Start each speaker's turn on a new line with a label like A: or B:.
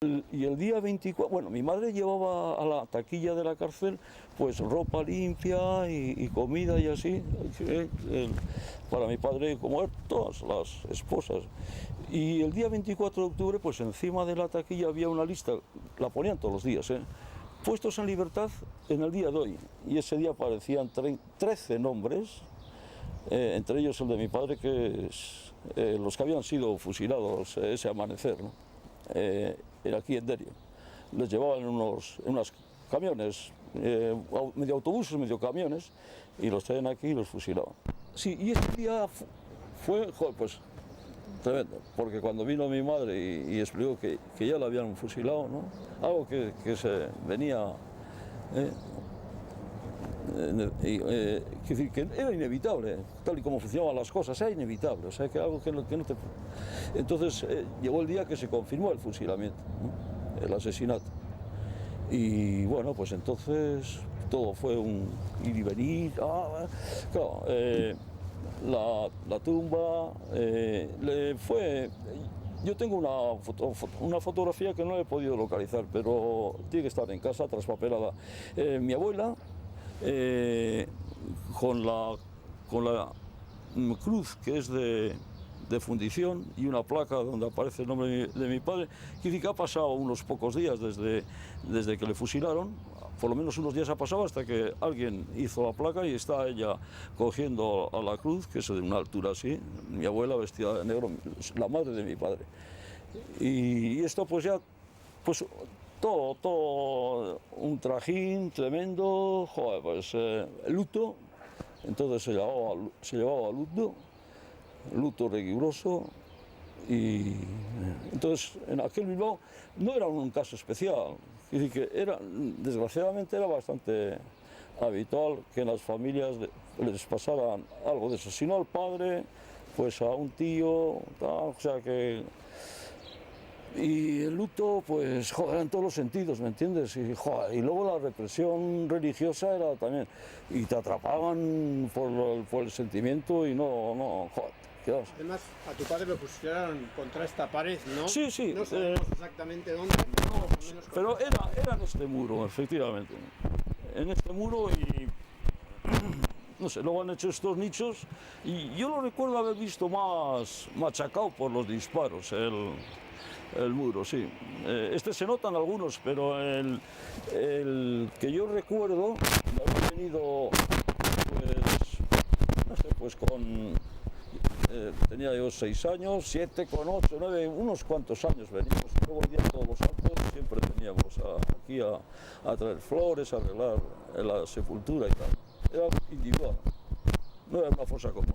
A: Y el día 24, bueno, mi madre llevaba a la taquilla de la cárcel pues ropa limpia y comida y así, para mi padre, como todas las esposas. Y el día 24 de octubre, pues encima de la taquilla había una lista, la ponían todos los días, puestos en libertad en el día de hoy. Y ese día aparecían 13 nombres, entre ellos el de mi padre, que es los que habían sido fusilados ese amanecer, ¿no? Era aquí en Derio. Les llevaban en unos camiones, medio autobuses, medio camiones, y los traían aquí y los fusilaban. Sí, y este día fue, joder, pues tremendo, porque cuando vino mi madre y explicó que ya la habían fusilado, ¿no? Algo que se venía... decir, que era inevitable, tal y como funcionaban las cosas, era inevitable, o sea, que algo que no te... Entonces llegó el día que se confirmó el fusilamiento, ¿no? El asesinato. Y bueno, pues entonces todo fue un ir y venir, claro, la tumba fue... Yo tengo una fotografía que no he podido localizar, pero tiene que estar en casa, traspapelada. Mi abuela, con la cruz que es de fundición y una placa donde aparece el nombre de mi padre, que dice que ha pasado unos pocos días desde que le fusilaron, por lo menos unos días ha pasado hasta que alguien hizo la placa y está ella cogiendo a la cruz, que es de una altura así, mi abuela vestida de negro, la madre de mi padre. Y esto pues ya, pues todo un trajín tremendo, joder, pues luto, entonces se llevaba luto riguroso, y entonces en aquel Bilbao no era un caso especial, es decir, que desgraciadamente era bastante habitual que en las familias les pasaran algo de eso, si no al padre, pues a un tío, o sea que... Y el luto, pues, joder, en todos los sentidos, ¿me entiendes? Y, joder, y luego la represión religiosa era también... Y te atrapaban por el sentimiento y no, joder, quedabas.
B: Además, a tu padre lo pusieron contra esta pared, ¿no?
A: Sí.
B: No sabemos exactamente dónde,
A: no, pero era en este muro, efectivamente. En este muro y... No sé, luego han hecho estos nichos y yo lo recuerdo haber visto más machacado por los disparos, el muro, sí. Este se notan algunos, pero el que yo recuerdo de haber venido, pues, no sé, pues tenía yo 6 años, 7, con 8, 9, unos cuantos años venimos. Luego el día de Todos los Santos siempre veníamos aquí a traer flores, a arreglar la sepultura y tal. Era individual, no era una fosa común.